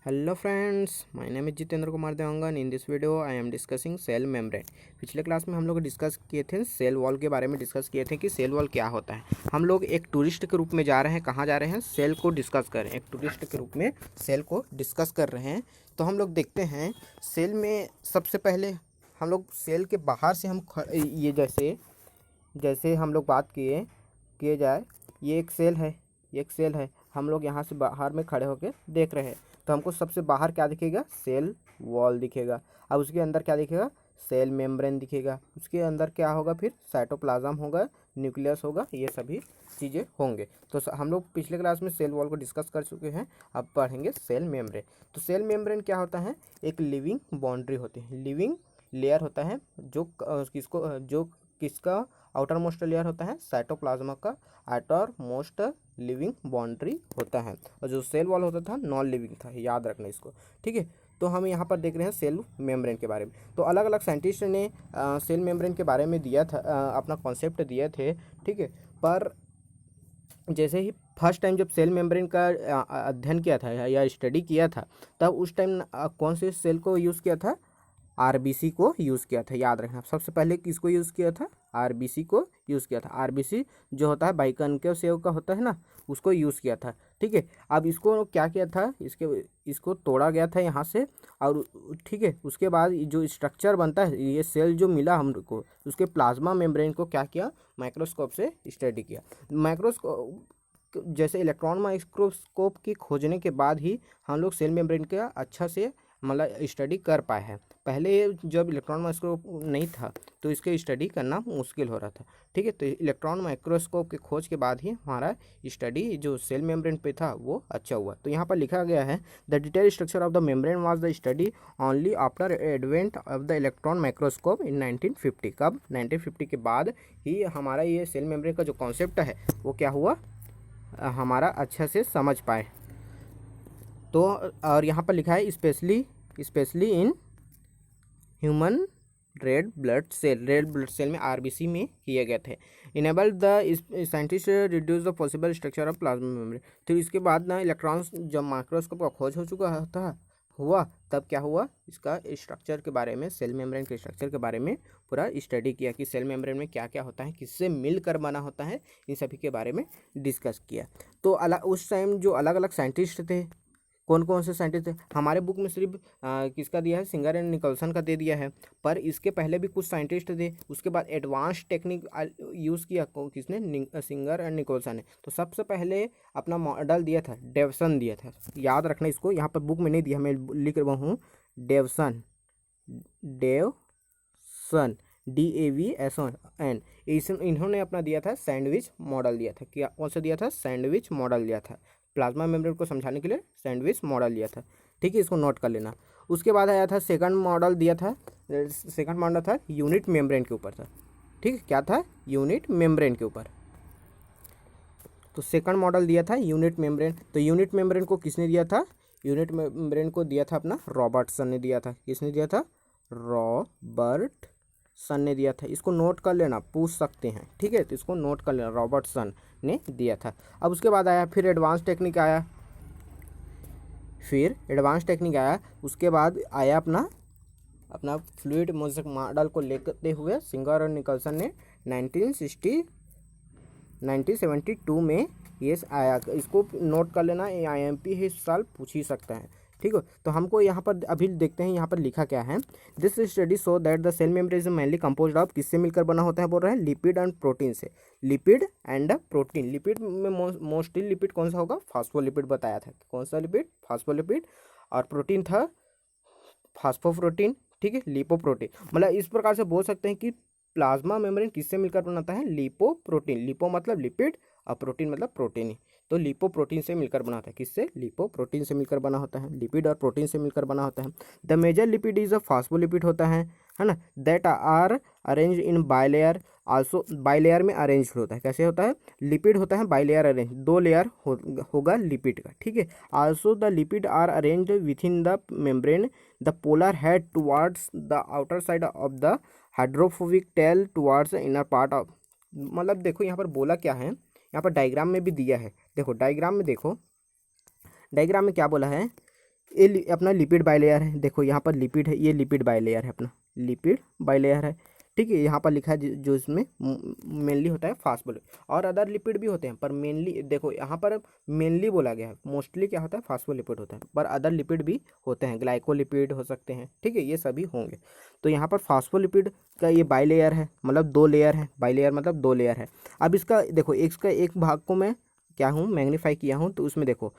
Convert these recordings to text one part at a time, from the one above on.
Hello friends, my name is Jitendra Kumar Dewangan. In this video I am discussing cell membrane. पिछले class में हम लोग discuss किए थे सेल वॉल के बारे में, डिस्कस किए थे कि सेल वॉल क्या होता है। हम लोग एक टूरिस्ट के रूप में जा रहे हैं। कहाँ जा रहे हैं? सेल को डिस्कस कर रहे हैं। एक टूरिस्ट के रूप में सेल को डिस्कस कर रहे हैं। तो हम लोग देखते हैं सेल में सबसे पहले हम लोग सेल के बाहर से ये जैसे हम लोग बात किए जाए, ये एक सेल है, ये एक सेल है। हम लोग यहाँ से बाहर में खड़े होकर देख रहे हैं, तो हमको सबसे बाहर क्या दिखेगा? सेल वॉल दिखेगा। अब उसके अंदर क्या दिखेगा? सेल मेम्ब्रेन दिखेगा। उसके अंदर क्या होगा? फिर साइटोप्लाज्म होगा, न्यूक्लियस होगा, ये सभी चीज़ें होंगे। तो हम लोग पिछले क्लास में सेल वॉल को डिस्कस कर चुके हैं। अब पढ़ेंगे सेल मेम्ब्रेन। तो सेल मेम्ब्रेन क्या होता है? एक लिविंग बाउंड्री होती है, लिविंग लेयर होता है जो किसका आउटर मोस्ट लेयर होता है? साइटोप्लाज्मा का आउटर मोस्ट लिविंग बाउंड्री होता है। और जो सेल वॉल होता था नॉन लिविंग था, याद रखना इसको, ठीक है। तो हम यहाँ पर देख रहे हैं सेल मेम्ब्रेन के बारे में। तो अलग अलग साइंटिस्ट ने सेल मेम्ब्रेन के बारे में दिया था, अपना कॉन्सेप्ट दिए थे, ठीक है। पर जैसे ही फर्स्ट टाइम जब सेल मेम्ब्रेन का अध्ययन किया था या स्टडी किया था, तब उस टाइम कौन से सेल को यूज़ किया था? आरबीसी को यूज़ किया था। याद रखना, सबसे पहले किसको यूज़ किया था? आरबीसी को यूज़ किया था। आरबीसी जो होता है बाइकनकेव सेव का होता है ना, उसको यूज़ किया था, ठीक है। अब इसको क्या किया था? इसको तोड़ा गया था यहाँ से, और ठीक है, उसके बाद जो स्ट्रक्चर बनता है, ये सेल जो मिला हमको, उसके प्लाज्मा मेम्ब्रेन को क्या किया? माइक्रोस्कोप से स्टडी किया। माइक्रोस्कोप जैसे इलेक्ट्रॉन माइक्रोस्कोप की खोजने के बाद ही हम लोग सेल मेम्ब्रेन का अच्छा से मतलब स्टडी कर पाए हैं। पहले जब इलेक्ट्रॉन माइक्रोस्कोप नहीं था तो इसके स्टडी करना मुश्किल हो रहा था, ठीक है। तो इलेक्ट्रॉन माइक्रोस्कोप की खोज के बाद ही हमारा स्टडी जो सेल मेम्ब्रेन पे था वो अच्छा हुआ। तो यहाँ पर लिखा गया है, the detail structure of the membrane was the study only after advent of the electron microscope इन 1950। कब? 1950 के बाद ही हमारा ये सेल मेम्ब्रेन का जो कॉन्सेप्ट है वो क्या हुआ? हमारा अच्छा से समझ पाए। तो और यहाँ पर लिखा है specially in human red blood cell में, आरबीसी में किए गए थे। Enable the scientist reduce the possible structure of plasma membrane. तो इसके बाद ना इलेक्ट्रॉन्स जब माइक्रोस्कोप का खोज हो चुका हुआ, तब क्या हुआ? इसका स्ट्रक्चर के बारे में, सेल मेम्ब्रेन के स्ट्रक्चर के बारे में पूरा स्टडी किया कि सेल मेम्ब्रेन में क्या क्या होता है, किससे मिलकर बना होता है, इन सभी के बारे में डिस्कस किया। तो उस टाइम जो अलग अलग साइंटिस्ट थे, कौन कौन से साइंटिस्ट थे? हमारे बुक में सिर्फ किसका दिया है? सिंगर एंड निकलसन का दे दिया है, पर इसके पहले भी कुछ साइंटिस्ट थे। उसके बाद एडवांस टेक्निक यूज़ किया किसने? सिंगर एंड निकलसन ने। तो सबसे पहले अपना मॉडल दिया था, डेवसन दिया था। याद रखना इसको, यहाँ पर बुक में नहीं दिया, मैं लिख रहा हूँ डेवसन, DAVSON। इन्होंने अपना दिया था सैंडविच मॉडल दिया था। क्या कौन सा दिया था? सैंडविच मॉडल दिया था। प्लाज्मा मेम्ब्रेन को समझाने के लिए सैंडविच मॉडल दिया था, ठीक है। इसको नोट कर लेना। उसके बाद आया था सेकंड मॉडल दिया था। सेकंड मॉडल था यूनिट मेम्ब्रेन के ऊपर था, ठीक है। क्या था? यूनिट मेम्ब्रेन के ऊपर। तो सेकंड मॉडल दिया था यूनिट मेम्ब्रेन। तो यूनिट मेम्ब्रेन को किसने दिया था? यूनिट मेम्ब्रेन को दिया था अपना रॉबर्टसन ने दिया था। किसने दिया था? रॉबर्टसन ने दिया था। इसको नोट कर लेना, पूछ सकते हैं, ठीक है। तो इसको नोट कर लेना, रॉबर्टसन ने दिया था। अब उसके बाद आया फिर एडवांस टेक्निक आया, उसके बाद आया अपना फ्लूइड मोज़ेक मॉडल को लेते हुए सिंगर और निकलसन ने 1972 में ये आया। इसको नोट कर लेना, IMP ही इस साल पूछ ही सकता है, ठीक है। तो हमको यहाँ पर अभी देखते हैं यहाँ पर लिखा क्या है। This study show that the cell membrane is mainly composed of, किससे मिलकर बना होता है? बोल रहे हैं लिपिड एंड प्रोटीन से। Lipid and protein. लिपिड में मोस्टली लिपिड कौन सा होगा? फास्फोलिपिड बताया था। कौन सा लिपिड? फास्फोलिपिड। और प्रोटीन था फास्फोप्रोटीन, ठीक है, लिपोप्रोटीन। मतलब इस प्रकार से बोल सकते हैं कि प्लाज्मा मेम्ब्रेन किससे मिलकर बनाता है? लिपोप्रोटीन। लिपो मतलब लिपिड और प्रोटीन मतलब प्रोटीन ही। तो लिपोप्रोटीन से मिलकर बना होता है। किससे? लिपोप्रोटीन से मिलकर बना होता है। लिपिड और प्रोटीन से मिलकर बना होता है। The major lipid is a phospholipid होता है ना, that are arrange in bilayer. Also bilayer में अरेंज होता है। कैसे होता है? लिपिड होता है बाइलेयर अरेंज, 2 लेयर होगा लिपिड का, ठीक है। Also the lipid are arranged with in the membrane, the polar head towards the outer side of the hydrophobic tail towards inner part of. मतलब देखो यहाँ पर बोला क्या है, यहाँ पर डायग्राम में भी दिया है। देखो डायग्राम में, देखो डायग्राम में क्या बोला है ये अपना लिपिड बाइलेयर है, देखो यहाँ पर लिपिड है, ये लिपिड बाइलेयर है, अपना लिपिड बाइलेयर है, ठीक है। यहाँ पर लिखा है जो इसमें मेनली होता है फास्फोलिपिड, और अदर लिपिड भी होते हैं, पर मेनली देखो यहाँ पर मेनली बोला गया है, मोस्टली क्या होता है फास्फोलिपिड होता है, पर अदर लिपिड भी होते हैं, ग्लाइकोलिपिड हो सकते हैं, ठीक है, ये सभी होंगे। तो यहाँ पर फास्फोलिपिड का ये बाइलेयर है, मतलब 2 लेयर है, बाइलेयर मतलब 2 लेयर है। अब इसका देखो इसका एक भाग को मैं क्या हूँ मैग्नीफाई किया हूँ, तो उसमें देखो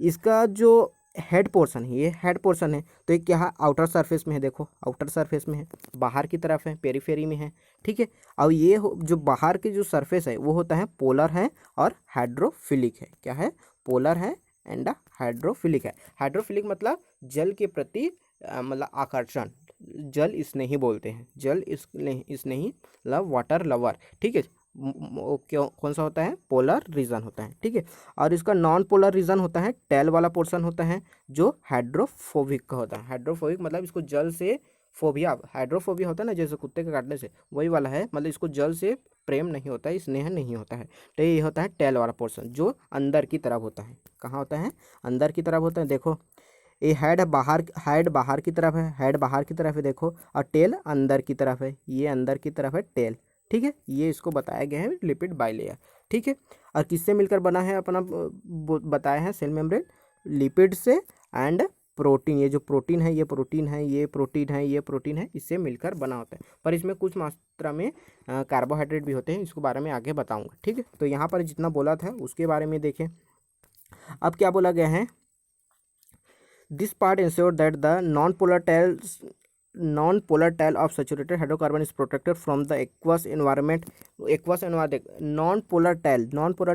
इसका जो हेड पोर्शन है, ये हेड पोर्शन है, तो ये क्या है आउटर सरफेस में है, देखो आउटर सरफेस में है, बाहर की तरफ है, पेरीफेरी में है, ठीक है। और ये जो बाहर की जो सरफेस है वो होता है पोलर है और हाइड्रोफिलिक है, क्या है पोलर है एंड हाइड्रोफिलिक है। हाइड्रोफिलिक मतलब जल के प्रति मतलब आकर्षण, जल स्नेही बोलते हैं, जल स्नेही मतलब वाटर लवर, ठीक है। क्यों कौन सा होता है पोलर रीजन होता है, ठीक है। और इसका नॉन पोलर रीजन होता है टेल वाला पोर्शन होता है जो हाइड्रोफोबिक का होता है। हाइड्रोफोबिक मतलब इसको जल से फोबिया, हाइड्रोफोबिया होता है ना जैसे कुत्ते के काटने से, वही वाला है, मतलब इसको जल से प्रेम नहीं होता है, स्नेह नहीं होता है। तो ये होता है टेल वाला पोर्शन जो अंदर की तरफ होता है, कहाँ होता है अंदर की तरफ होता है। देखो ये हेड बाहर की तरफ है, हेड बाहर की तरफ है देखो, और टेल अंदर की तरफ है, ये अंदर की तरफ है टेल, ठीक है। ये इसको बताया गया है लिपिड बाइलेयर, ठीक है। और किससे मिलकर बना है अपना बताया है सेल मेम्ब्रेन, लिपिड से एंड प्रोटीन, ये जो प्रोटीन है ये प्रोटीन है, ये प्रोटीन है, ये प्रोटीन है, इससे मिलकर बना होता है। पर इसमें कुछ मात्रा में कार्बोहाइड्रेट भी होते हैं, इसके बारे में आगे बताऊंगा, ठीक है। तो यहाँ पर जितना बोला था उसके बारे में देखें। अब क्या बोला गया है, this part ensure that the non-polar tail of saturated hydrocarbon is protected from the aqueous environment। Non polar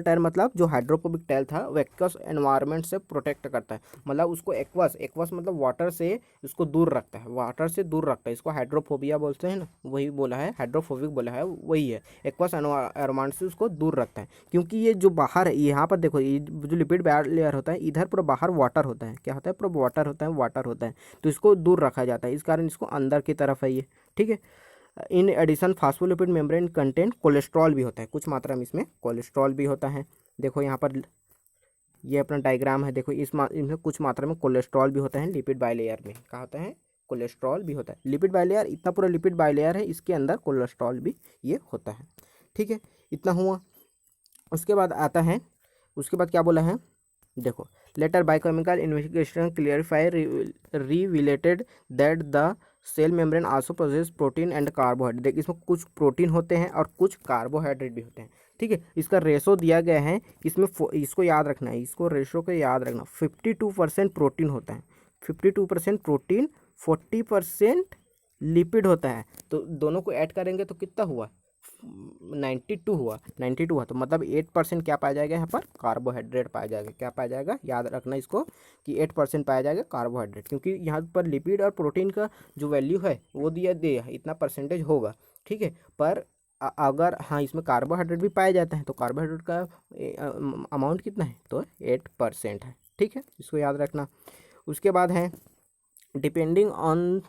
tail मतलब जो हाइड्रोफोबिक टेल था वो एक्वस एनवायरनमेंट से प्रोटेक्ट करता है, मतलब उसको एक्वस मतलब वाटर से उसको दूर रखता है, वाटर से दूर रखता है, इसको हाइड्रोफोबिया बोलते हैं ना, वही बोला है हाइड्रोफोबिक बोला है, वही है एक्वस एनवायरनमेंट से उसको दूर रखता है। क्योंकि ये जो बाहर है यहाँ पर देखो ये जो लिपिड लेयर होता है इधर पूरा बाहर वाटर होता है, क्या होता है पूरा वाटर होता है, तो इसको दूर रखा जाता है, इस कारण इसको अंदर की तरफ है ये, ठीक है। In addition phospholipid membrane content cholesterol भी होता है, कुछ मात्रा में इसमें कोलेस्ट्रॉल भी होता है। देखो यहाँ पर ये अपना डायग्राम है, देखो इसमें कुछ मात्रा में कोलेस्ट्रॉल भी होता है लिपिड बाइलेयर में, क्या होता है कोलेस्ट्रॉल भी होता है। लिपिड बाइलेयर इतना पूरा लिपिड बाइलेयर है, इसके अंदर कोलेस्ट्रॉल भी ये होता है, ठीक है। इतना हुआ, उसके बाद आता है, उसके बाद क्या बोला है देखो, later biochemical investigation clarify revealed that the cell membrane also process protein and carbohydrate. देखिए इसमें कुछ प्रोटीन होते हैं और कुछ कार्बोहाइड्रेट भी होते हैं, ठीक है। इसका रेशो दिया गया है, इसमें इसको याद रखना है, इसको रेशो को याद रखना, 52% प्रोटीन होता है, 52% प्रोटीन, 40% लिपिड होता है। तो दोनों को ऐड करेंगे तो कितना हुआ 92 हुआ, 92 हुआ, तो मतलब 8% क्या पाया जाएगा यहाँ पर कार्बोहाइड्रेट पाया जाएगा, क्या पाया जाएगा याद रखना इसको कि 8% पाया जाएगा कार्बोहाइड्रेट, क्योंकि यहाँ पर लिपिड और प्रोटीन का जो वैल्यू है वो दिया इतना परसेंटेज होगा, ठीक है। पर अगर हाँ इसमें कार्बोहाइड्रेट भी पाए जाते हैं तो कार्बोहाइड्रेट का अमाउंट कितना है तो 8% है, ठीक है, इसको याद रखना। उसके बाद है depending on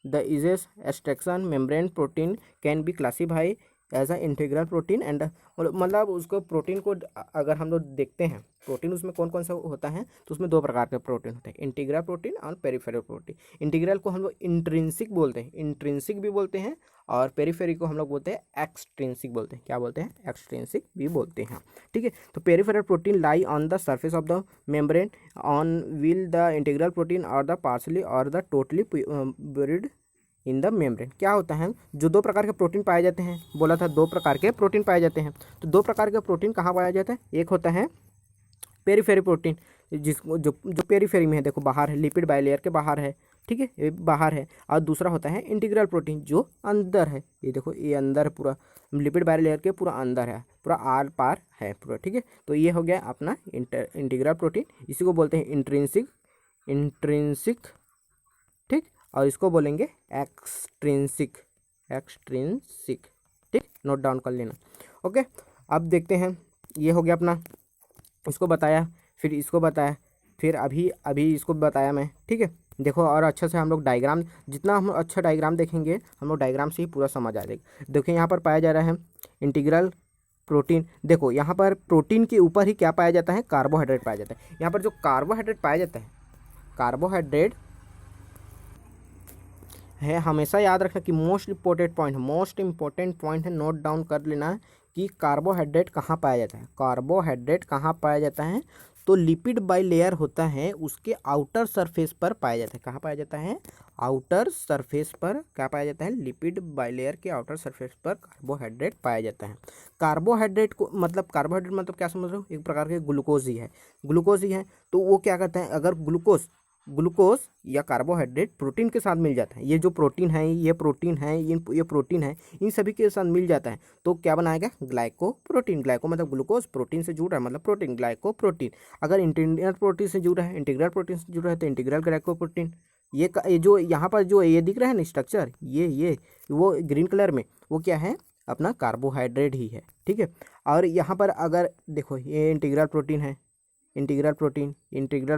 the ease extraction membrane protein can be classify as a integral protein and, मतलब उसको प्रोटीन को अगर हम लोग देखते हैं प्रोटीन उसमें कौन कौन सा होता है, तो उसमें 2 प्रकार के प्रोटीन होते हैं, इंटीग्रल प्रोटीन और पेरिफेरल प्रोटीन। इंटीग्रल को हम लोग इंट्रिंसिक बोलते हैं, इंट्रिंसिक भी बोलते हैं, और पेरिफेरी को हम लोग बोलते हैं एक्सट्रिंसिक बोलते हैं, क्या बोलते हैं एक्सट्रिंसिक भी बोलते हैं, ठीक है। तो peripheral protein lie on the surface of the membrane on will the integral protein और द पार्शली और the totally buried in the membrane. क्या होता है जो 2 प्रकार के प्रोटीन पाए जाते हैं, बोला था 2 प्रकार के प्रोटीन पाए जाते हैं, तो 2 प्रकार के प्रोटीन कहाँ पाया जाता है, एक होता है पेरीफेरी प्रोटीन जिसको जो पेरीफेरी में है, देखो बाहर है, लिपिड बाइलेयर के बाहर है, ठीक है, ये बाहर है। और दूसरा होता है इंटीग्रल प्रोटीन जो अंदर है, ये देखो ये अंदर पूरा लिपिड बाइलेयर के पूरा अंदर है, पूरा आर पार है पूरा, ठीक है। तो ये हो गया अपना इंटीग्रल प्रोटीन, इसी को बोलते हैं इंट्रिंसिक, ठीक, और इसको बोलेंगे एक्सट्रिंसिक, ठीक, नोट डाउन कर लेना, ओके। अब देखते हैं, ये हो गया अपना, इसको बताया, फिर इसको बताया, फिर अभी इसको बताया मैं, ठीक है। देखो और अच्छे से हम लोग डायग्राम, जितना हम अच्छा डायग्राम देखेंगे हम लोग डायग्राम से ही पूरा समझ आ जाएगा। देखिए यहाँ पर पाया जा रहा है इंटीग्रल प्रोटीन, देखो यहाँ पर प्रोटीन के ऊपर ही क्या पाया जाता है कार्बोहाइड्रेट पाया जाता है। यहाँ पर जो कार्बोहाइड्रेट पाया जाता है कार्बोहाइड्रेट है, हमेशा याद रखना कि मोस्ट इम्पोर्टेंट पॉइंट है, नोट डाउन कर लेना है कि कार्बोहाइड्रेट कहाँ पाया जाता है। कार्बोहाइड्रेट कहाँ पाया जाता है, तो लिपिड बाइलेयर होता है उसके आउटर सरफेस पर पाया जाता है। कहाँ पाया जाता है, आउटर सरफेस पर क्या पाया जाता है, लिपिड बाइलेयर के आउटर सरफेस पर कार्बोहाइड्रेट पाया जाता है। कार्बोहाइड्रेट मतलब क्या समझ रहे हो, एक प्रकार के ग्लूकोज ही है। तो वो क्या करते हैं, अगर ग्लूकोज या कार्बोहाइड्रेट प्रोटीन के साथ मिल जाता है, ये जो प्रोटीन है, ये प्रोटीन है, इन सभी के साथ मिल जाता है तो क्या बनाएगा, ग्लाइको मतलब ग्लूकोज, प्रोटीन से जुड़ रहा है मतलब प्रोटीन, ग्लाइकोप्रोटीन। अगर इंटीग्रल प्रोटीन से जुड़ रहा है तो इंटीग्रल ग्लाइकोप्रोटीन। ये जो यहाँ पर जो ये दिख रहा है ना स्ट्रक्चर, ये वो ग्रीन कलर में, वो क्या है, अपना कार्बोहाइड्रेट ही है, ठीक है। और यहाँ पर अगर देखो ये इंटीग्रल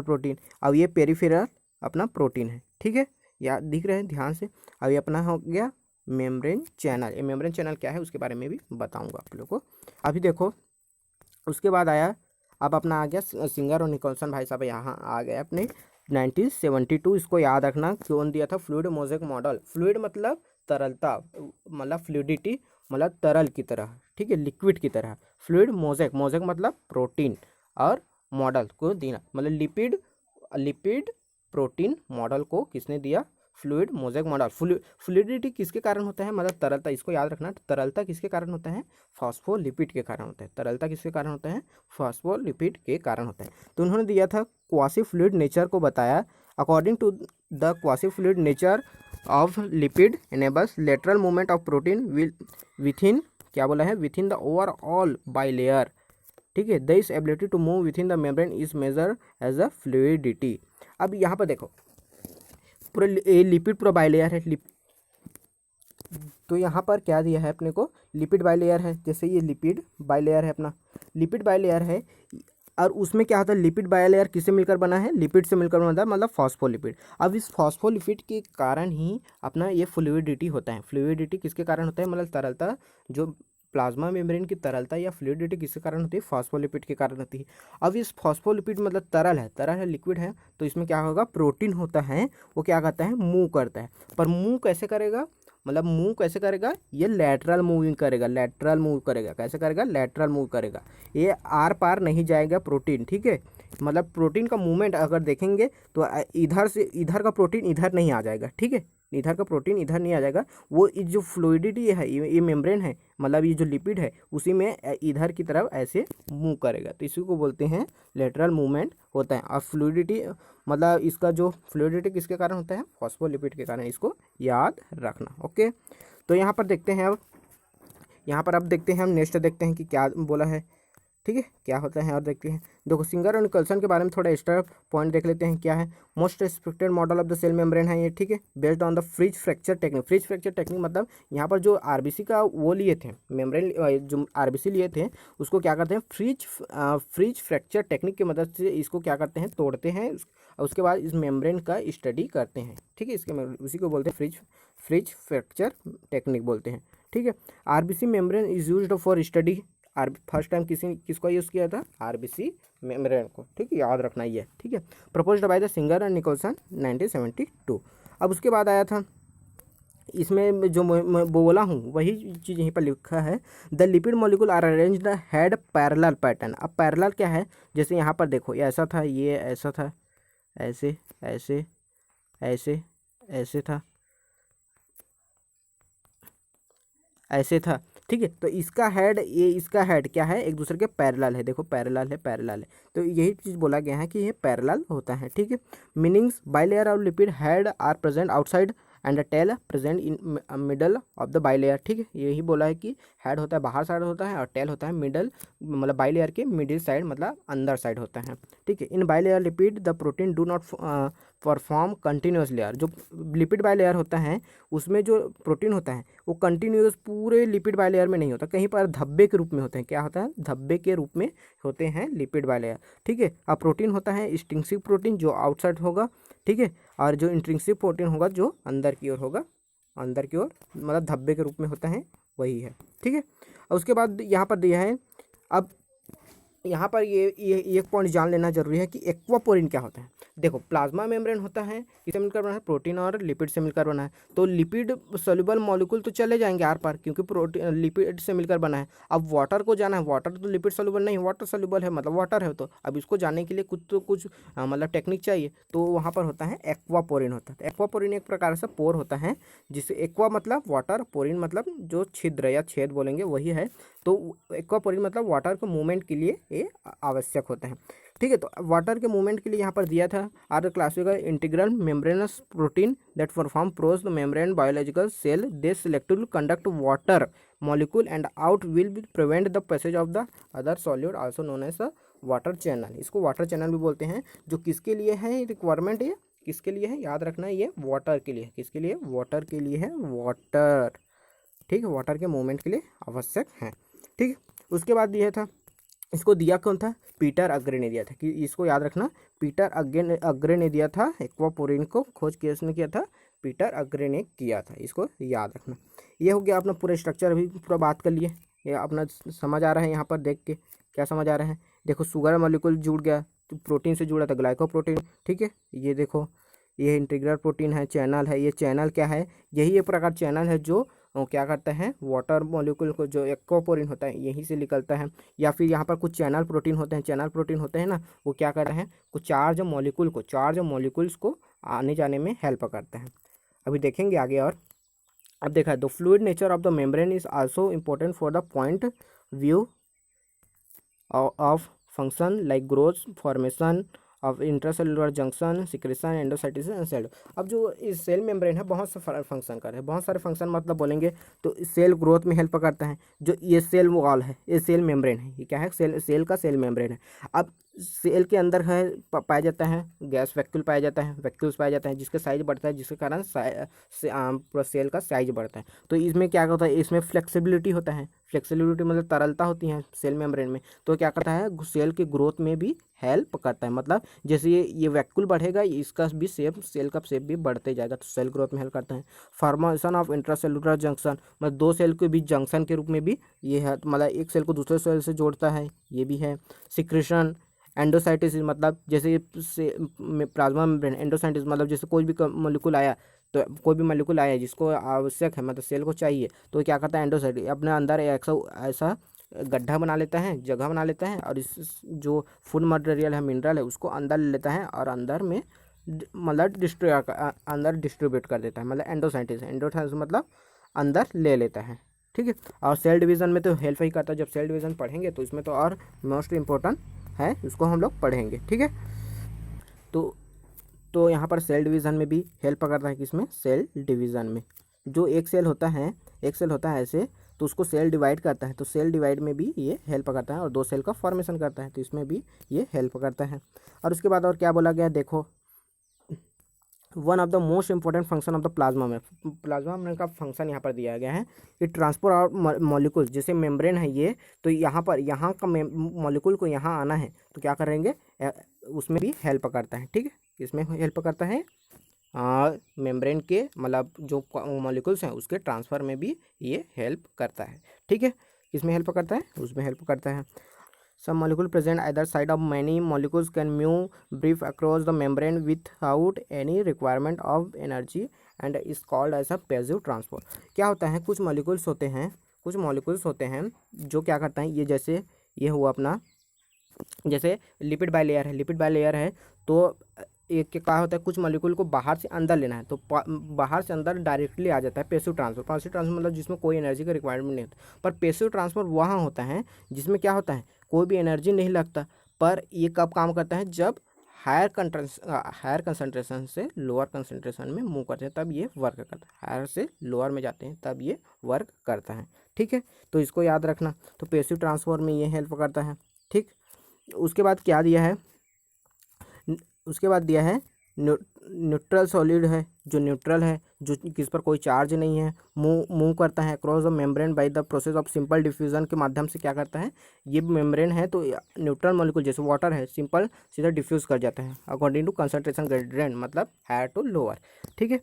प्रोटीन, अब ये पेरिफेरल अपना प्रोटीन है, ठीक है, या दिख रहे हैं ध्यान से। अब ये अपना हो गया मेम्ब्रेन चैनल। ये मेम्ब्रेन चैनल क्या है उसके बारे में भी बताऊंगा आप लोगों को। अभी देखो उसके बाद आया, अब अपना आ गया सिंगर और निकोलसन भाई साहब यहाँ आ गए अपने 1972। इसको याद रखना कौन दिया था, फ्लूइड मोज़ेक मॉडल। फ्लूइड मतलब तरलता, मतलब फ्लूइडिटी मतलब तरल की तरह, ठीक है, लिक्विड की तरह। फ्लूइड मोज़ेक मतलब प्रोटीन और मॉडल को देना, मतलब लिपिड प्रोटीन मॉडल को किसने दिया, फ्लूइड मोज़ेक मॉडल। फ्लूइडिटी किसके कारण होता है, मतलब तरलता, इसको याद रखना, तरलता किसके कारण होता है, फॉस्फोलिपिड के कारण होता है। तरलता किसके कारण होता है, फॉस्फोलिपिड के कारण होता है। तो उन्होंने दिया था क्वासी फ्लूइड नेचर को बताया। According to the quasi fluid nature of lipid enables lateral movement of protein within, क्या बोला है, विथिन द ओवरऑल बाइलेयर, ठीक है। This ability to move within the membrane is measure as a fluidity. अब यहाँ पर देखो पूरा लिपिड पूरा बाइलेयर है, तो यहाँ पर क्या दिया है अपने को, लिपिड बाइलेयर है। जैसे ये लिपिड बाइलेयर है, अपना लिपिड बाइलेयर है, और उसमें क्या होता है, लिपिड बाइलेयर किससे मिलकर बना है, लिपिड से मिलकर बना है, मतलब फॉस्फोलिपिड। अब इस फॉस्फोलिपिड के कारण ही अपना ये फ्लूइडिटी होता है। फ्लूइडिटी किसके कारण होता है, मतलब तरलता, जो प्लाज्मा मेम्ब्रेन की तरलता या फ्लूइडिटी किसके कारण होती है, फॉस्फोलिपिड के कारण होती है। अब इस फॉस्फोलिपिड मतलब तरल है, लिक्विड है, तो इसमें क्या होगा, प्रोटीन होता है, वो क्या करता है, मूव करता है। पर मूव कैसे करेगा, मतलब मूव कैसे करेगा, ये लेटरल मूव करेगा। कैसे करेगा, लेटरल मूव करेगा, ये आर पार नहीं जाएगा प्रोटीन, ठीक है। मतलब प्रोटीन का मूवमेंट अगर देखेंगे तो इधर से इधर का प्रोटीन इधर नहीं आ जाएगा, ठीक है, इधर का प्रोटीन इधर नहीं आ जाएगा। वो जो फ्लूइडिटी है, ये मेम्ब्रेन है, मतलब ये जो लिपिड है, उसी में इधर की तरफ ऐसे मूव करेगा, तो इसी को बोलते हैं लेटरल मूवमेंट होता है। और फ्लूइडिटी मतलब इसका जो फ्लूइडिटी किसके कारण होता है, फॉस्फोलिपिड के कारण, इसको याद रखना, ओके। तो यहाँ पर देखते हैं, अब देखते हैं हम नेक्स्ट देखते हैं कि क्या बोला है, ठीक है, क्या होता है, और देखते हैं। देखो सिंगर और निकोलसन के बारे में थोड़ा एक्स्ट्रा पॉइंट देख लेते हैं। क्या है, most respected model of the cell membrane है ये, ठीक है, based on the freeze fracture technique. मतलब यहाँ पर जो आरबीसी का वो लिए थे, मेम्ब्रेन जो आरबीसी लिए थे, उसको क्या करते हैं, फ्रिज फ्रैक्चर टेक्निक की मदद से इसको क्या करते हैं, तोड़ते हैं, और उसके बाद इस मेम्ब्रेन का स्टडी करते हैं, ठीक है। उसी को बोलते हैं फ्रिज फ्रैक्चर टेक्निक बोलते हैं, ठीक है। RBC membrane is used for study, first time किसको यूज़ किया था, आरबीसी मेम्ब्रेन को, ठीक है, याद रखना ये, ठीक है। Proposed by the Singer and Nicolson 1972। अब उसके बाद आया था, इसमें जो मैं बोला हूँ वही चीज़ यहीं पर लिखा है, the lipid molecule are arranged had parallel pattern. अब पैरेलल क्या है, जैसे यहाँ पर देखो ये ऐसा था, ये ऐसा था, ऐसे ऐसे ऐसे ऐसे था, ऐसे था, ठीक है। तो इसका हेड क्या है, एक दूसरे के पैरेलल है, देखो पैरेलल है, तो यही चीज़ बोला गया है कि ये पैरेलल होता है, ठीक है। Meanings, bilayer of lipid head are present outside and the tail present in middle of the bilayer, ठीक है। यही बोला है कि हेड होता है बाहर साइड होता है, और टेल होता है मिडल, मतलब बाइलेयर के मिडिल साइड, मतलब अंदर साइड होता है, ठीक है। In bilayer lipid the protein do not perform continuous layer. जो लिपिड बाइलेयर होता है उसमें जो प्रोटीन होता है वो कंटिन्यूस पूरे लिपिड बाइलेयर में नहीं होता, कहीं पर धब्बे के रूप में होते हैं। क्या होता है, धब्बे के रूप में होते हैं लिपिड बाइलेयर, ठीक है। अब प्रोटीन होता है एक्सट्रिंसिक प्रोटीन जो आउटसाइड होगा, ठीक है, और जो इंट्रिंसिक प्रोटीन होगा जो अंदर की ओर होगा, अंदर की ओर मतलब धब्बे के रूप में होता है, वही है, ठीक है। और उसके बाद यहाँ पर दिया है, अब यहाँ पर ये एक पॉइंट जान लेना जरूरी है कि एक्वापोरिन क्या होता है। देखो, प्लाज्मा मेम्ब्रेन होता है, किससे मिलकर बना है, प्रोटीन और लिपिड से मिलकर बना है। तो लिपिड सोल्यूबल मॉलिक्यूल तो चले जाएंगे आर पार, क्योंकि प्रोटीन लिपिड से मिलकर बना है। अब वाटर को जाना है, वाटर तो लिपिड सोल्यूबल नहीं, वाटर सोल्यूबल है, मतलब वाटर है। तो अब इसको जानने के लिए कुछ तो कुछ मतलब टेक्निक चाहिए, तो वहाँ पर होता है एक्वापोरिन होता है। तो एक्वापोरिन एक प्रकार से पोर होता है, जिसे एक्वा मतलब वाटर, पोरिन मतलब जो छिद्र या छेद बोलेंगे वही है। तो एक्वापोरिन मतलब वाटर के मूवमेंट के लिए ये आवश्यक होता है। ठीक है, तो वाटर के मूवमेंट के लिए यहाँ पर दिया था are classical integral membranes protein that perform pros the membrane biological cell they select to conduct water molecule and out will prevent the passage of the other solute also known as the water channel. इसको water channel भी बोलते हैं। जो किसके लिए है requirement, ये किसके लिए है, याद रखना है, ये वाटर के लिए। किसके लिए, वाटर के लिए है, वाटर। ठीक है, वाटर के मूवमेंट के लिए आवश्यक है। ठीक है, उसके बाद दिया था, इसको दिया कौन था, पीटर अग्रे ने दिया था। कि इसको याद रखना, पीटर अग्रे ने दिया था एक्वापोरिन को, खोज किसने किया था, पीटर अग्रे ने किया था। इसको याद रखना। ये हो गया अपना पूरा स्ट्रक्चर, अभी पूरा बात कर लिए। ये अपना समझ आ रहा है, यहाँ पर देख के क्या समझ आ रहा है। देखो, शुगर मॉलिक्यूल जुड़ गया तो प्रोटीन से जुड़ा था ग्लाइकोप्रोटीन। ठीक है, ये देखो, ये इंटीग्रल प्रोटीन है, चैनल है। ये चैनल क्या है, यही एक प्रकार चैनल है जो क्या करता है, वाटर मॉलिक्यूल को, जो एक्वापोरिन होता है यहीं से निकलता है। या फिर यहाँ पर कुछ चैनल प्रोटीन होते हैं, चैनल प्रोटीन होते हैं ना, वो क्या कर रहे हैं, कुछ चार्ज मॉलिक्यूल्स को आने जाने में हेल्प करते हैं। अभी देखेंगे आगे। और अब देखा, the fluid nature of the membrane is also important for the point view of function like growth, formation of intracellular junction, secretion, endocytosis and cell. अब जो इस सेल मेम्ब्रेन है बहुत से फंक्शन कर रहे हैं, बहुत सारे फंक्शन मतलब बोलेंगे तो सेल ग्रोथ में हेल्प करता है। जो ये सेल वॉल है, ये सेल मेम्ब्रेन है, ये क्या है, सेल का सेल मेम्ब्रेन है। अब सेल के अंदर है पाया जाता है गैस वैक्यूल पाया जाता है, वैक्यूल्स पाया जाता है, जिसका साइज बढ़ता है, जिसके कारण पूरा सेल का साइज बढ़ता है। तो इसमें क्या होता है, इसमें फ्लेक्सिबिलिटी होता है। फ्लेक्सिबिलिटी मतलब तरलता होती है सेल मेम्ब्रेन में। तो क्या करता है, सेल की ग्रोथ में भी हेल्प करता है। मतलब जैसे ये वैक्यूल बढ़ेगा, इसका भी शेप, सेल का शेप भी बढ़ते जाएगा, तो सेल ग्रोथ में हेल्प करता है। फॉर्मेशन ऑफ इंट्रासेलुलर जंक्शन, मतलब दो सेल के बीच जंक्शन के रूप में भी ये है, मतलब एक सेल को दूसरे सेल से जोड़ता है, ये भी है। सिक्रेशन, एंडोसाइटिस मतलब जैसे प्लाज्मा मेम्ब्रेन, एंडोसाइटिस मतलब जैसे कोई भी मॉलिक्यूल आया, तो कोई भी मॉलिक्यूल आया जिसको आवश्यक है, मतलब सेल को चाहिए, तो क्या करता है, एंडोसाइटिस अपने अंदर ऐसा गड्ढा बना लेता है, जगह बना लेता है, और इस जो फूड मटेरियल है, मिनरल है, उसको अंदर ले लेता है और अंदर में मतलब अंदर डिस्ट्रीब्यूट कर देता है। मतलब एंडोसाइटिस मतलब अंदर ले लेता है। ठीक है, और सेल डिवीज़न में तो हेल्प ही करता है। जब सेल डिवीज़न पढ़ेंगे तो इसमें तो और मोस्ट इम्पोर्टेंट है, उसको हम लोग पढ़ेंगे। ठीक है, तो यहाँ पर सेल डिवीज़न में भी हेल्प करता है। किसमें, सेल डिवीज़न में। जो एक सेल होता है ऐसे, तो उसको सेल डिवाइड करता है, तो सेल डिवाइड में भी ये हेल्प करता है, और दो सेल का फॉर्मेशन करता है, तो इसमें भी ये हेल्प करता है। और उसके बाद और क्या बोला गया, देखो, one of the most important function of the plasma membrane का फंक्शन यहाँ पर दिया गया है कि ट्रांसपोर्ट आउट मॉलिक्यूल, जैसे मेम्ब्रेन है ये, तो यहाँ का मॉलिक्यूल को यहाँ आना है, तो क्या करेंगे, उसमें भी हेल्प करता है। ठीक है, इसमें हेल्प करता है, मेम्ब्रेन के मतलब जो मॉलिक्यूल्स हैं उसके ट्रांसफ़र में भी ये हेल्प करता है। ठीक है, इसमें हेल्प करता है, उसमें हेल्प करता है। Some molecule present either side of many molecules can move brief across the membrane without any requirement of energy and is called as a passive transport। क्या होता है, कुछ मॉलिक्यूल्स होते हैं जो क्या करता है, ये जैसे ये हुआ अपना, जैसे लिपिड बाय लेयर है, तो एक क्या होता है, कुछ मॉलिक्यूल को बाहर से अंदर लेना है, तो बाहर से अंदर डायरेक्टली आ जाता है पैसिव ट्रांसफर मतलब जिसमें कोई एनर्जी का रिक्वायरमेंट नहीं होता। पर पैसिव ट्रांसफर वहाँ होता है जिसमें क्या होता है, कोई भी एनर्जी नहीं लगता, पर ये कब काम करता है, जब हायर कंसंट्रेशन से लोअर कंसंट्रेशन में मूव करते हैं, तब ये वर्क करता है। हायर से लोअर में जाते हैं तब ये वर्क करता है। ठीक है, तो इसको याद रखना। तो पैसिव ट्रांसफर में ये हेल्प करता है। ठीक, उसके बाद क्या दिया है, उसके बाद दिया है न्यूट्रल सॉलिड है, जो न्यूट्रल है, जो किस पर कोई चार्ज नहीं है, मूव करता है across the membrane by the process of simple diffusion के माध्यम से। क्या करता है, ये मेम्ब्रेन है तो न्यूट्रल मॉलिक्यूल जैसे वाटर है, सिंपल सीधा डिफ्यूज कर जाता है अकॉर्डिंग टू कंसंट्रेशन ग्रेडियंट, मतलब हायर टू लोअर। ठीक है,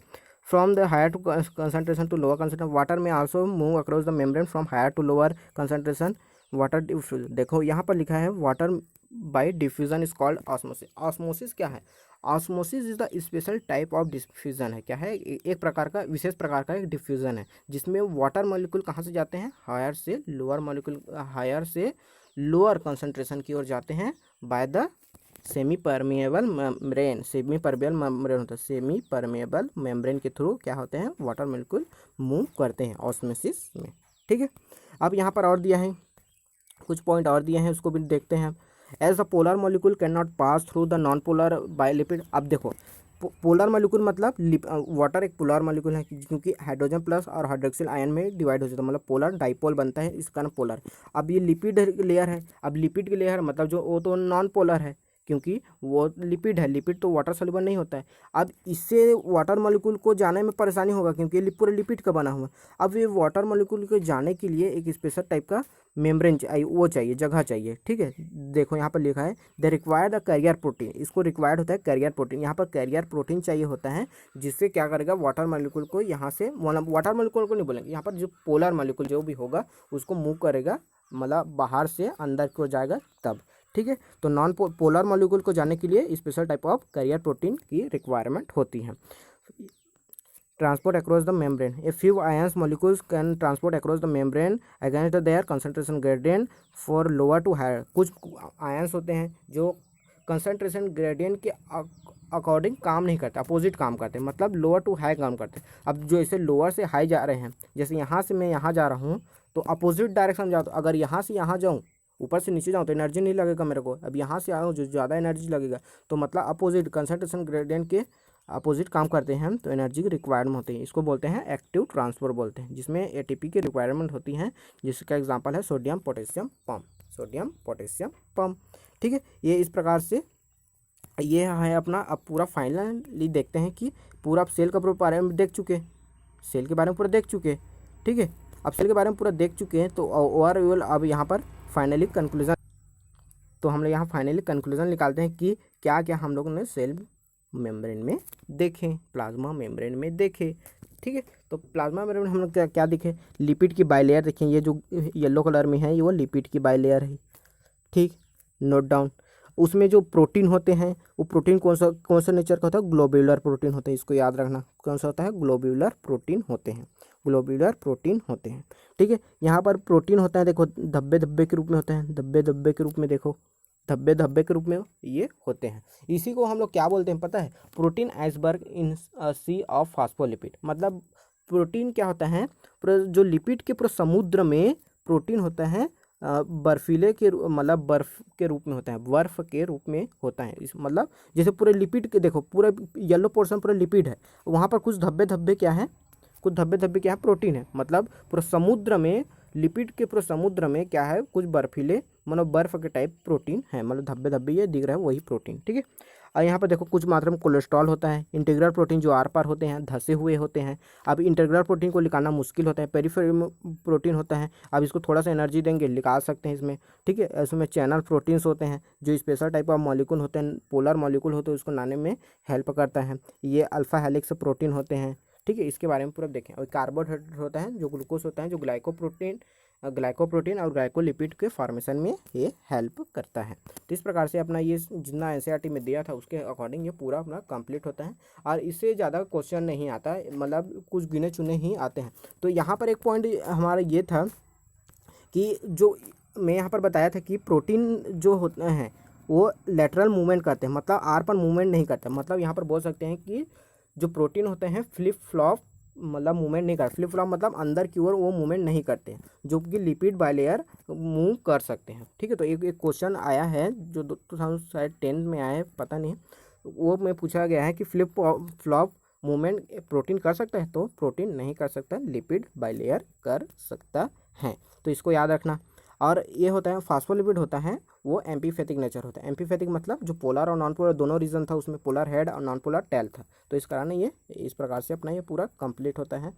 from the higher to concentration to lower concentration, water may also move across the membrane from higher to lower concentration water diffusion, देखो यहाँ पर लिखा है water by diffusion is called osmosis. Osmosis क्या है? Osmosis is the special type of diffusion है। क्या है? एक प्रकार का, विशेष प्रकार का एक डिफ्यूजन है जिसमें वाटर मॉलिक्यूल कहाँ से जाते हैं? हायर से लोअर मॉलिक्यूल, हायर से लोअर कंसंट्रेशन की ओर जाते हैं by the semi permeable membrane. Semi permeable membrane होता है, सेमी परमिएबल मेम्ब्रेन के थ्रू क्या होते हैं? वाटर मॉलिक्यूल मूव करते हैं ऑस्मोसिस में। ठीक है, अब यहाँ पर और दिया है कुछ पॉइंट और दिए हैं, उसको भी देखते हैं। As the polar molecule can not pass through the non polar by lipid. अब देखो पोलर मॉलिक्यूल मतलब वाटर एक पोलर मॉलिक्यूल है क्योंकि हाइड्रोजन प्लस और हाइड्रोक्सिल आयन में डिवाइड हो जाता है, मतलब पोलर डाइपोल बनता है, इसका नाम पोलर। अब ये लिपिड लेयर है। अब लिपिड की लेयर मतलब जो वो तो नॉन पोलर है क्योंकि वो लिपिड है, लिपिड तो वाटर सॉल्युबल नहीं होता है। अब इससे वाटर मॉलिक्यूल को जाने में परेशानी होगा क्योंकि ये पूरा लिपिड का बना हुआ है। अब ये वाटर मॉलिक्यूल को जाने के लिए एक स्पेशल टाइप का मेम्ब्रेन चाहिए, वो चाहिए, जगह चाहिए। ठीक है, देखो यहाँ पर लिखा है the required the carrier protein. इसको रिक्वायर्ड होता है कैरियर प्रोटीन। यहाँ पर कैरियर प्रोटीन चाहिए होता है जिससे क्या करेगा? वाटर मॉलिक्यूल को यहाँ से, मतलब वाटर मॉलिक्यूल को नहीं बोलेंगे, यहाँ पर जो पोलर मॉलिक्यूल जो भी होगा उसको मूव करेगा, मतलब बाहर से अंदर को जाएगा तब। ठीक है, तो नॉन पोलर मॉलिक्यूल को जाने के लिए special type of carrier protein की रिक्वायरमेंट होती है। Transport across the membrane, a few ions molecules can transport across the membrane against their concentration gradient for lower to higher. कुछ आयंस होते हैं जो कंसंट्रेशन ग्रेडियंट के अकॉर्डिंग काम नहीं करते, अपोजिट काम करते हैं, मतलब लोअर टू हाई काम करते हैं। अब जो ऐसे लोअर से हाई जा रहे हैं, जैसे यहाँ से मैं यहाँ जा रहा हूँ तो अपोजिट डायरेक्शन जाता, अगर यहाँ से यहाँ जाऊँ, ऊपर से नीचे जाऊँ तो एनर्जी नहीं लगेगा मेरे को। अब यहाँ से आऊँ जो ज़्यादा एनर्जी लगेगा, तो मतलब अपोजिट कंसंट्रेशन ग्रेडियंट के अपोजिट काम करते हैं तो एनर्जी की रिक्वायरमेंट होती है। इसको बोलते हैं एक्टिव ट्रांसफर बोलते हैं, जिसमें एटीपी की रिक्वायरमेंट होती है, जिसका एग्जांपल है sodium potassium pump. Sodium potassium pump. ठीक है, ये इस प्रकार से ये है अपना। अब पूरा फाइनली देखते हैं कि पूरा सेल का पूरा बारे में देख चुके, सेल के बारे में पूरा देख चुके। ठीक है, अब सेल के बारे में पूरा देख चुके हैं तो ओवरऑल अब यहाँ पर फाइनली कंक्लूजन, तो हम लोग यहाँ फाइनली कंक्लूजन निकालते हैं कि क्या क्या हम लोगों ने सेल मेम्ब्रेन में देखें, प्लाज्मा मेम्ब्रेन में देखे। ठीक है, तो प्लाज्मा मेम्ब्रेन में हम लोग क्या क्या देखे? लिपिड की बाइलेयर देखें, ये जो येलो कलर में है ये वो लिपिड की बाइलेयर है। ठीक, नोट डाउन। उसमें जो प्रोटीन होते हैं वो प्रोटीन कौन सा नेचर का होता है? ग्लोब्यूलर प्रोटीन होते हैं, इसको याद रखना। कौन सा होता है? ग्लोब्यूलर प्रोटीन होते हैं, ग्लोब्यूलर प्रोटीन होते हैं। ठीक है, यहाँ पर प्रोटीन होता है, देखो धब्बे धब्बे के रूप में होते हैं, धब्बे धब्बे के रूप में, देखो धब्बे धब्बे के रूप में ये होते हैं। इसी को हम लोग क्या बोलते हैं पता है? Protein iceberg in sea of phospholipid. मतलब प्रोटीन क्या होता है? पूरा जो लिपिड के पूरा समुद्र में प्रोटीन होता है, बर्फीले के मतलब बर्फ के रूप में होता है, बर्फ के रूप में होता है। इस मतलब जैसे पूरे लिपिड के, देखो पूरा येलो पोर्शन पूरा लिपिड है, वहाँ पर कुछ धब्बे धब्बे क्या है? कुछ धब्बे धब्बे क्या है? प्रोटीन है। मतलब पूरा समुद्र में, लिपिड के पूरे समुद्र में क्या है? कुछ बर्फीले, मतलब बर्फ के टाइप प्रोटीन है, मतलब धब्बे धब्बे ये दिख रहा है वही प्रोटीन। ठीक है, और यहाँ पर देखो कुछ मात्रा में कोलेस्ट्रॉल होता है। इंटीग्रल प्रोटीन जो आर पार होते हैं, धसे हुए होते हैं। अब इंटीग्रल प्रोटीन को निकालना मुश्किल होता है। पेरिफेरल प्रोटीन होता है, अब इसको थोड़ा सा एनर्जी देंगे निकाल सकते हैं इसमें। ठीक है, इसमें चैनल प्रोटीन्स होते हैं जो स्पेशल टाइप ऑफ मॉलिक्यूल होते हैं, पोलर मॉलिक्यूल होते हैं, उसको लाने में हेल्प करता है। ये अल्फा हेलिक्स प्रोटीन होते हैं। ठीक है, इसके बारे में पूरा देखें। और कार्बोहाइड्रेट होता है जो ग्लूकोज होता है, जो ग्लाइकोप्रोटीन और ग्लाइकोलिपिड के फॉर्मेशन में ये हेल्प करता है। तो इस प्रकार से अपना ये जितना एनसीईआरटी में दिया था उसके अकॉर्डिंग ये पूरा अपना कंप्लीट होता है और इससे ज़्यादा क्वेश्चन नहीं आता है, मतलब कुछ गिने चुने ही आते हैं। तो यहाँ पर एक पॉइंट हमारा ये था कि जो मैं यहाँ पर बताया था कि प्रोटीन जो होते हैं वो लेटरल मूवमेंट करते हैं, मतलब आर पर मूवमेंट नहीं करते। मतलब यहाँ पर बोल सकते हैं कि जो प्रोटीन होते हैं फ्लिप फ्लॉप मतलब मूवमेंट नहीं करते। फ्लिप फ्लॉप मतलब अंदर की ओर वो मूवमेंट नहीं करते, जो कि लिपिड बाइलेयर मूव कर सकते हैं। ठीक है, तो एक क्वेश्चन आया है जो 2010 में आया है, पता नहीं, वो में पूछा गया है कि फ्लिप फ्लॉप मूवमेंट प्रोटीन कर सकता है, तो प्रोटीन नहीं कर सकता, लिपिड बाइलेयर कर सकता है। तो इसको याद रखना। और ये होता है फास्फोलिपिड होता है वो एम्पीफेथिक नेचर होता है। एम्पीफेथिक मतलब जो पोलर और नॉन पोलर दोनों रीजन था, उसमें पोलर हेड और नॉन पोलर टेल था, तो इस कारण ये इस प्रकार से अपना ये पूरा कंप्लीट होता है।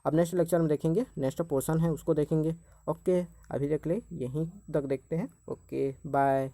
अब नेक्स्ट लेक्चर में देखेंगे, नेक्स्ट पोर्शन है उसको देखेंगे। ओके, अभी देख ले, यहीं तक देखते हैं। Okay, bye.